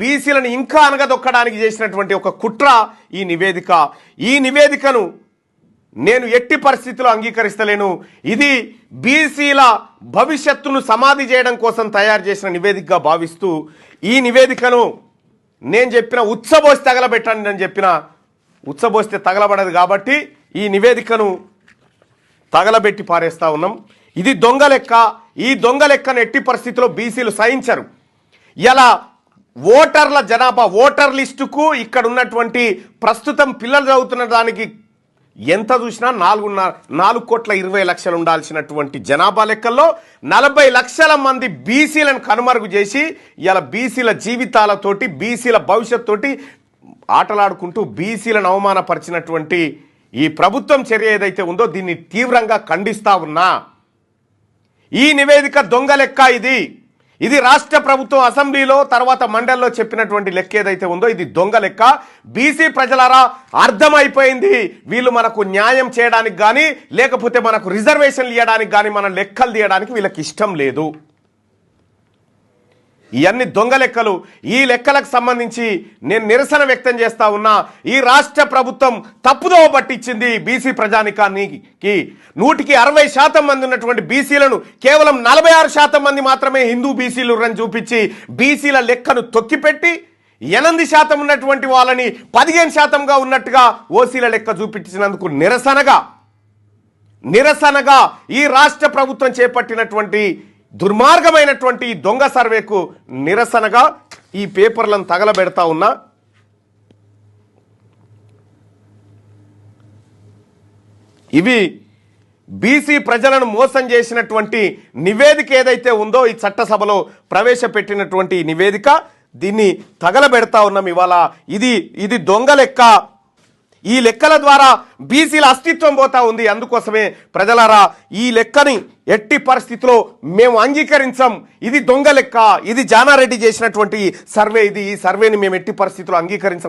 బీసీలను ఇంకా అనగదొక్కడానికి చేసినటువంటి ఒక కుట్ర ఈ నివేదిక. ఈ నివేదికను నేను ఎట్టి పరిస్థితుల్లో అంగీకరిస్తలేను. ఇది బీసీల భవిష్యత్తును సమాధి చేయడం కోసం తయారు చేసిన నివేదికగా భావిస్తూ ఈ నివేదికను నేను చెప్పిన ఉచ్చబోసి తగలబెట్టండి అని చెప్పిన ఉచ్చబోస్తే తగలబడదు కాబట్టి ఈ నివేదికను తగలబెట్టి పారేస్తా ఉన్నాం. ఇది దొంగ లెక్క. ఈ దొంగ లెక్కను ఎట్టి పరిస్థితుల్లో బీసీలు సహించరు. ఇలా ఓటర్ల జనాభా ఓటర్ లిస్టుకు ఇక్కడ ఉన్నటువంటి ప్రస్తుతం పిల్లలు చదువుతున్న దానికి ఎంత చూసినా 4,20,00,000 ఉండాల్సినటువంటి జనాభా లెక్కల్లో 40 లక్షల మంది బీసీలను కనుమరుగు చేసి ఇలా బీసీల జీవితాలతోటి బీసీల భవిష్యత్తు ఆటలాడుకుంటూ బీసీలను అవమానపరిచినటువంటి ఈ ప్రభుత్వం చర్య ఏదైతే ఉందో దీన్ని తీవ్రంగా ఖండిస్తా ఉన్నా. ఈ నివేదిక దొంగ లెక్క. ఇది రాష్ట్ర ప్రభుత్వం అసెంబ్లీలో తర్వాత మండలిలో చెప్పినటువంటి లెక్క ఏదైతే ఉందో ఇది దొంగ లెక్క. బీసీ ప్రజలారా అర్థమైపోయింది. వీళ్ళు మనకు న్యాయం చేయడానికి కానీ లేకపోతే మనకు రిజర్వేషన్లు ఇవ్వడానికి కానీ మన లెక్కలు తీయడానికి వీళ్ళకి ఇష్టం లేదు. ఇవన్నీ దొంగ లెక్కలు. ఈ లెక్కలకు సంబంధించి నేను నిరసన వ్యక్తం చేస్తా ఉన్నా. ఈ రాష్ట్ర ప్రభుత్వం తప్పుదోవ పట్టించింది బీసీ ప్రజానికానికి. 160% మంది ఉన్నటువంటి బీసీలను కేవలం 46% మంది మాత్రమే హిందూ బీసీలు అని చూపించి బీసీల లెక్కను తొక్కిపెట్టి 8% ఉన్నటువంటి వాళ్ళని 15%గా ఉన్నట్టుగా ఓసీల లెక్క చూపించినందుకు నిరసనగా ఈ రాష్ట్ర ప్రభుత్వం చేపట్టినటువంటి దుర్మార్గమైనటువంటి దొంగ సర్వేకు నిరసనగా ఈ పేపర్లను తగలబెడతా ఉన్నా. ఇవి బీసీ ప్రజలను మోసం చేసినటువంటి నివేదిక ఏదైతే ఉందో ఈ చట్టసభలో ప్రవేశపెట్టినటువంటి నివేదిక దీన్ని తగలబెడతా ఉన్నాం ఇవాళ. ఇది దొంగ లెక్క. ఈ లెక్కల ద్వారా బీసీల అస్తిత్వం పోతా ఉంది. అందుకోసమే ప్రజలారా ఈ లెక్కని ఎట్టి పరిస్థితిలో మేము అంగీకరించాం. ఇది దొంగ లెక్క. ఇది జానారెడ్డి చేసినటువంటి సర్వే. ఈ సర్వేని మేము ఎట్టి పరిస్థితిలో అంగీకరించాం.